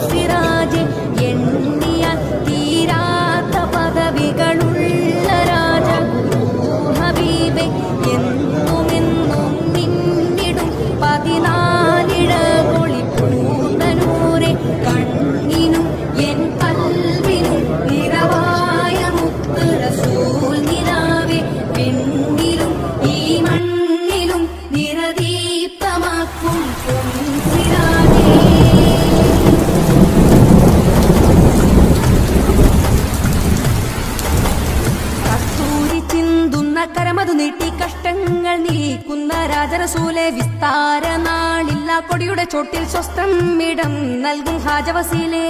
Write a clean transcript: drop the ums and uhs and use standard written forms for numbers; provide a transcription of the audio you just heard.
സിറാജ് എണ്ണിയാൽ തീരാത്ത പദവികളുള്ള രാജ ഹബീബെ എന്നുമെന്നും നിന്നിടും 14 പൊളിപ്പൂന്തനൂരെ കണ്ണിനും എൻ കൽവിനും നിറവായ മുത്ത് റസൂൽ നിലാവെ പെണ്ണിലും ഈ മണ്ണിലും നിറദീപ്തമാക്കും സിറാജേ. കസ്തൂരി ചിന്തുന്ന കരമതു നീട്ടി കഷ്ടങ്ങൾ നീക്കുന്ന രാജറസൂലെ വിസ്താര നാളില്ല കൊടിയുടെ ചോട്ടിൽ സ്വസ്ഥം ഇടം നൽകും ഹാജവസീലേ.